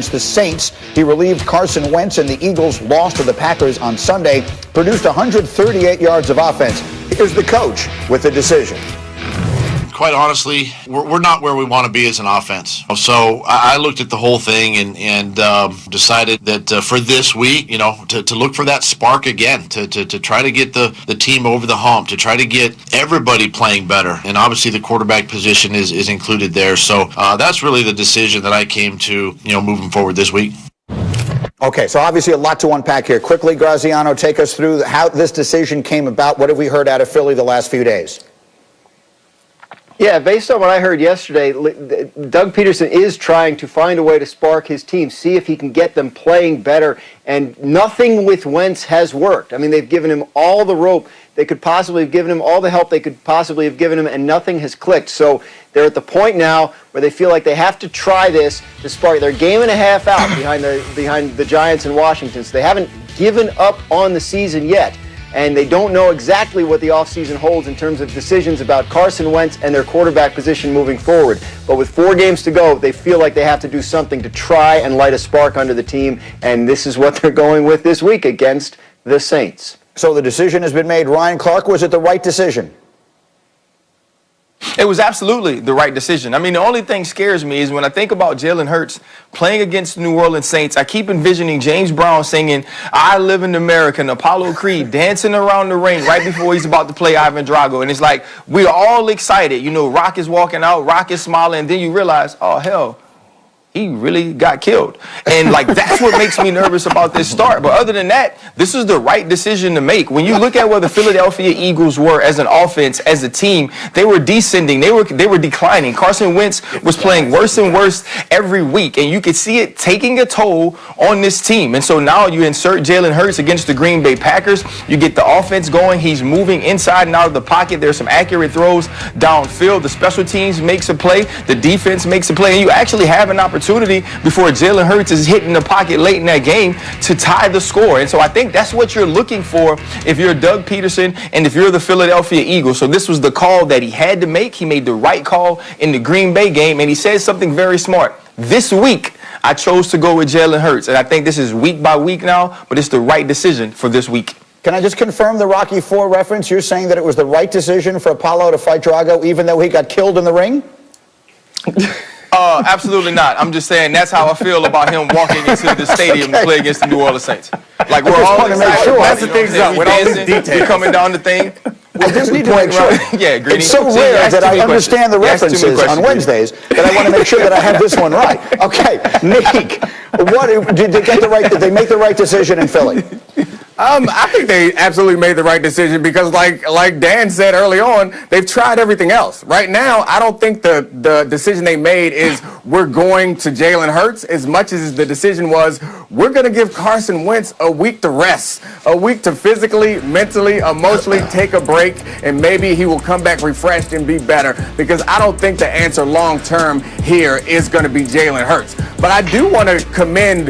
The Saints. He relieved Carson Wentz, and the Eagles lost to the Packers on Sunday, produced 138 yards of offense. Here's the coach with the decision. Quite honestly, we're not where we want to be as an offense. So I looked at the whole thing and decided that for this week, to look for that spark again, to try to get the team over the hump, to try to get everybody playing better. And obviously the quarterback position is included there. So that's really the decision that I came to, moving forward this week. Okay, so obviously a lot to unpack here. Quickly, Graziano, take us through how this decision came about. What have we heard out of Philly the last few days? Yeah, based on what I heard yesterday, Doug Peterson is trying to find a way to spark his team, see if he can get them playing better, and nothing with Wentz has worked. I mean, they've given him all the rope they could possibly have given him, all the help they could possibly have given him, and nothing has clicked. So they're at the point now where they feel like they have to try this to spark. They're a game and a half out behind the Giants in Washington, so they haven't given up on the season yet. And they don't know exactly what the offseason holds in terms of decisions about Carson Wentz and their quarterback position moving forward. But with 4 games to go, they feel like they have to do something to try and light a spark under the team, and this is what they're going with this week against the Saints. So the decision has been made. Ryan Clark, was it the right decision? It was absolutely the right decision. I mean, the only thing scares me is when I think about Jalen Hurts playing against the New Orleans Saints, I keep envisioning James Brown singing "I Live in America" and Apollo Creed dancing around the ring right before he's about to play Ivan Drago. And it's like, we're all excited. Rock is walking out, Rock is smiling, and then you realize, oh, hell, he really got killed. And that's what makes me nervous about this start. But other than that, this is the right decision to make. When you look at where the Philadelphia Eagles were as an offense, as a team, they were descending. They were declining. Carson Wentz was playing worse and worse every week. And you could see it taking a toll on this team. And so now you insert Jalen Hurts against the Green Bay Packers. You get the offense going. He's moving inside and out of the pocket. There's some accurate throws downfield. The special teams makes a play. The defense makes a play. And you actually have an opportunity before Jalen Hurts is hitting the pocket late in that game to tie the score. And so I think that's what you're looking for if you're Doug Peterson and if you're the Philadelphia Eagles. So this was the call that he had to make. He made the right call in the Green Bay game, and he said something very smart. This week, I chose to go with Jalen Hurts, and I think this is week by week now, but it's the right decision for this week. Can I just confirm the Rocky IV reference? You're saying that it was the right decision for Apollo to fight Drago even though he got killed in the ring? Absolutely not. I'm just saying that's how I feel about him walking into the stadium to play against the New Orleans Saints. We're all excited. Sure. That's the things up. With all the details. We're coming down the thing. I just need to make sure. Yeah, Greeny. It's so rare that I understand the references on Wednesdays that I want to make sure that I have this one right. Okay, Nick, did they make the right decision in Philly? I think they absolutely made the right decision because, like Dan said early on, they've tried everything else. Right now, I don't think the decision they made is we're going to Jalen Hurts as much as the decision was we're going to give Carson Wentz a week to rest, a week to physically, mentally, emotionally take a break, and maybe he will come back refreshed and be better because I don't think the answer long term here is going to be Jalen Hurts. But I do want to commend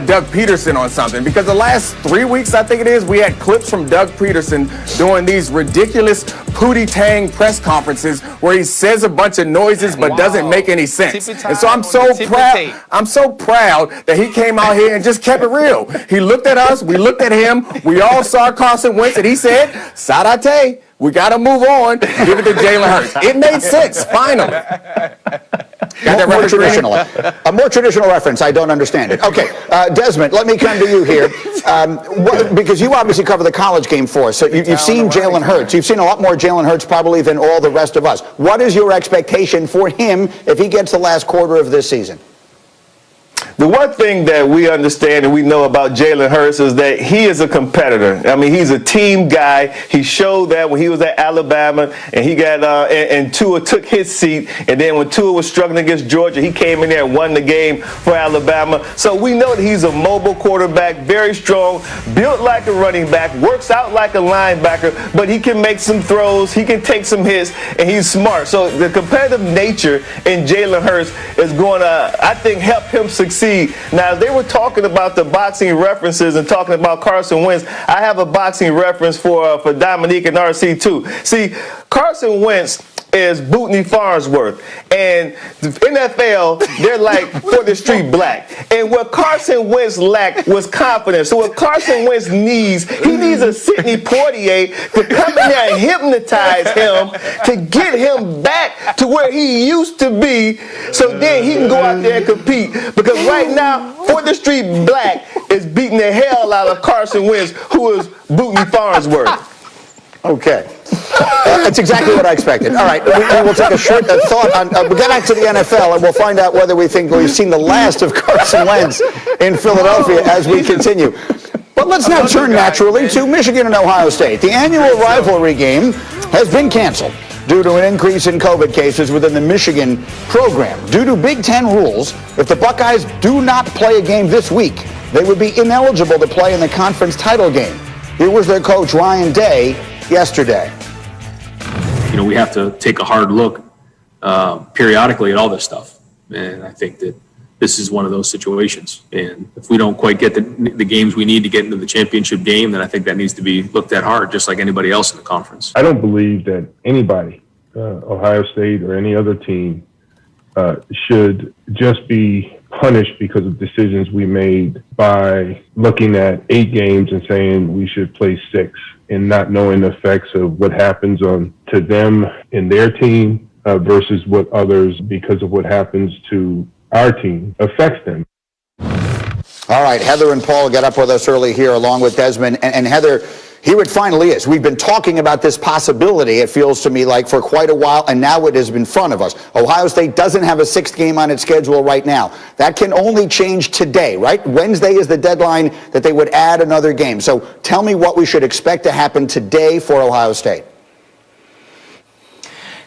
Doug Peterson on something because the last 3 weeks, I think it is, we had clips from Doug Peterson doing these ridiculous Pootie-Tang press conferences where he says a bunch of noises but doesn't make any sense. And so I'm so proud that he came out here and just kept it real. He looked at us, we looked at him, we all saw Carson Wentz, and he said, "Sarate, we got to move on, give it to Jalen Hurts." It made sense, finally. A more traditional reference. I don't understand it. Okay, Desmond, let me come to you here because you obviously cover the college game for us. So you've seen Jalen Hurts. You've seen a lot more Jalen Hurts probably than all the rest of us. What is your expectation for him if he gets the last quarter of this season? The one thing that we understand and we know about Jalen Hurts is that he is a competitor. I mean, he's a team guy. He showed that when he was at Alabama and he got and Tua took his seat. And then when Tua was struggling against Georgia, he came in there and won the game for Alabama. So we know that he's a mobile quarterback, very strong, built like a running back, works out like a linebacker, but he can make some throws, he can take some hits, and he's smart. So the competitive nature in Jalen Hurts is going to, I think, help him succeed. Now, they were talking about the boxing references and talking about Carson Wentz. I have a boxing reference for Dominique and RC too. See, Carson Wentz is Bootney Farnsworth, and the NFL, they're like for the street black. And what Carson Wentz lacked was confidence. So what Carson Wentz needs, he needs a Sidney Poitier to come in there and hypnotize him to get him back to where he used to be, so then he can go out there and compete. Because right now, for the street black is beating the hell out of Carson Wentz, who is Bootney Farnsworth. Okay. That's exactly what I expected. All right, we will take a short thought on. We'll get back to the NFL, and we'll find out whether we think we've seen the last of Carson Wentz in Philadelphia as we continue. But let's now turn naturally to Michigan and Ohio State. The annual rivalry game has been canceled due to an increase in COVID cases within the Michigan program. Due to Big Ten rules, if the Buckeyes do not play a game this week, they would be ineligible to play in the conference title game. Here was their coach, Ryan Day, yesterday. You know, we have to take a hard look periodically at all this stuff. And I think that this is one of those situations. And if we don't quite get the games we need to get into the championship game, then I think that needs to be looked at hard, just like anybody else in the conference. I don't believe that anybody, Ohio State or any other team, should just be punished because of decisions we made by looking at 8 games and saying we should play 6 and not knowing the effects of what happens to them and their team versus what others, because of what happens to our team, affects them. All right, Heather and Paul got up with us early here along with Desmond. And Heather, here it finally is. We've been talking about this possibility, it feels to me like, for quite a while, and now it has been in front of us. Ohio State doesn't have a 6th game on its schedule right now. That can only change today, right? Wednesday is the deadline that they would add another game. So tell me what we should expect to happen today for Ohio State.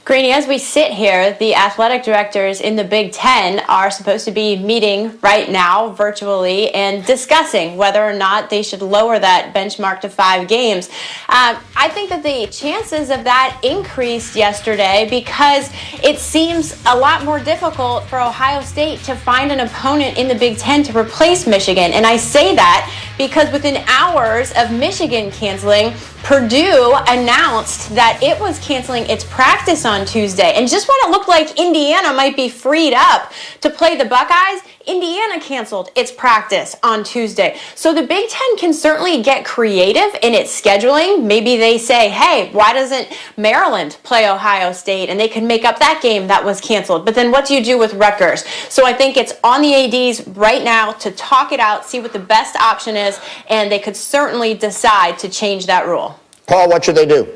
Greeny, as we sit here, the athletic directors in the Big Ten are supposed to be meeting right now virtually and discussing whether or not they should lower that benchmark to 5 games. I think that the chances of that increased yesterday because it seems a lot more difficult for Ohio State to find an opponent in the Big Ten to replace Michigan. And I say that because within hours of Michigan canceling, Purdue announced that it was canceling its practice on Tuesday. And just when it looked like Indiana might be freed up to play the Buckeyes, Indiana canceled its practice on Tuesday. So the Big Ten can certainly get creative in its scheduling. Maybe they say, hey, why doesn't Maryland play Ohio State? And they can make up that game that was canceled. But then what do you do with Rutgers? So I think it's on the ADs right now to talk it out, see what the best option is, and they could certainly decide to change that rule. Paul, what should they do?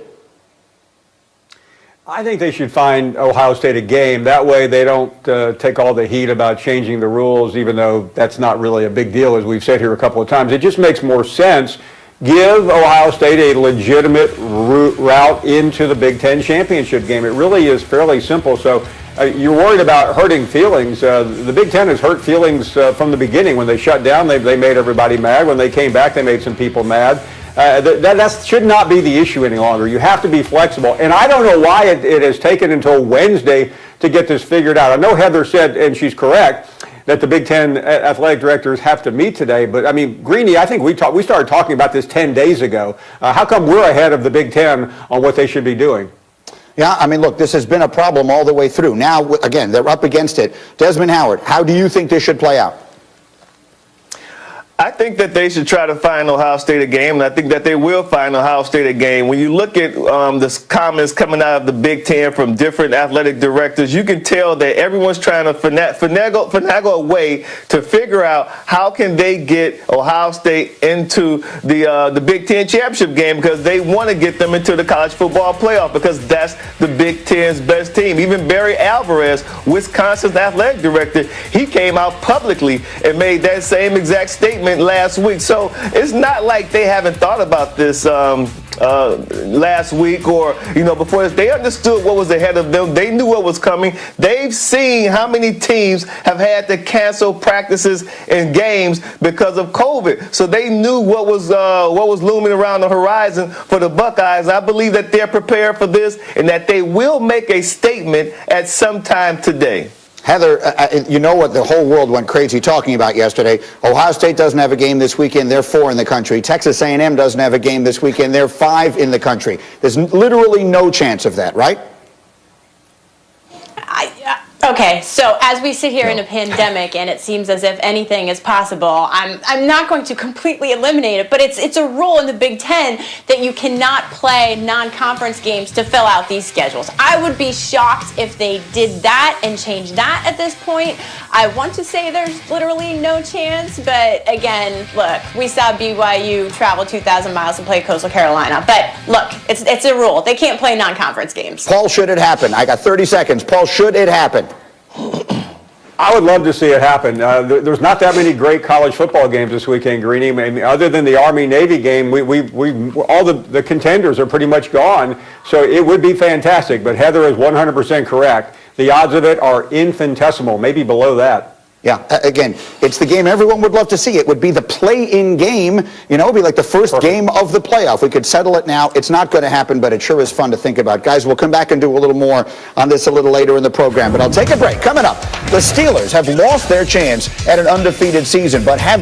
I think they should find Ohio State a game. That way they don't take all the heat about changing the rules, even though that's not really a big deal, as we've said here a couple of times. It just makes more sense. Give Ohio State a legitimate route into the Big Ten championship game. It really is fairly simple. So you're worried about hurting feelings. The Big Ten has hurt feelings from the beginning. When they shut down, they made everybody mad. When they came back, they made some people mad. That should not be the issue any longer. You have to be flexible. And I don't know why it has taken until Wednesday to get this figured out. I know Heather said, and she's correct, that the Big Ten athletic directors have to meet today. But, I mean, Greeny, I think we started talking about this 10 days ago. How come we're ahead of the Big Ten on what they should be doing? Yeah, I mean, look, this has been a problem all the way through. Now, again, they're up against it. Desmond Howard, how do you think this should play out? I think that they should try to find Ohio State a game, and I think that they will find Ohio State a game. When you look at the comments coming out of the Big Ten from different athletic directors, you can tell that everyone's trying to finagle a way to figure out how can they get Ohio State into the Big Ten championship game, because they want to get them into the college football playoff, because that's the Big Ten's best team. Even Barry Alvarez, Wisconsin's athletic director, he came out publicly and made that same exact statement last week. So it's not like they haven't thought about this last week or before this. They understood what was ahead of them. They knew what was coming. They've seen how many teams have had to cancel practices and games because of COVID. So they knew what was looming around the horizon for the Buckeyes. I believe that they're prepared for this and that they will make a statement at some time today. Heather, you know what the whole world went crazy talking about yesterday. Ohio State doesn't have a game this weekend. They're 4 in the country. Texas A&M doesn't have a game this weekend. They're 5 in the country. There's literally no chance of that, right? Okay, so as we sit here in a pandemic and it seems as if anything is possible, I'm not going to completely eliminate it, but it's a rule in the Big Ten that you cannot play non-conference games to fill out these schedules. I would be shocked if they did that and changed that at this point. I want to say there's literally no chance, but again, look, we saw BYU travel 2,000 miles to play Coastal Carolina, but look, it's a rule. They can't play non-conference games. Paul, should it happen? I got 30 seconds. Paul, should it happen? I would love to see it happen. There's not that many great college football games this weekend, Greeny. I mean, other than the Army-Navy game, all the contenders are pretty much gone. So it would be fantastic. But Heather is 100% correct. The odds of it are infinitesimal, maybe below that. Yeah, again, it's the game everyone would love to see. It would be the play-in game. You know, it would be like the first game of the playoff. We could settle it now. It's not going to happen, but it sure is fun to think about. Guys, we'll come back and do a little more on this a little later in the program. But I'll take a break. Coming up, the Steelers have lost their chance at an undefeated season, but have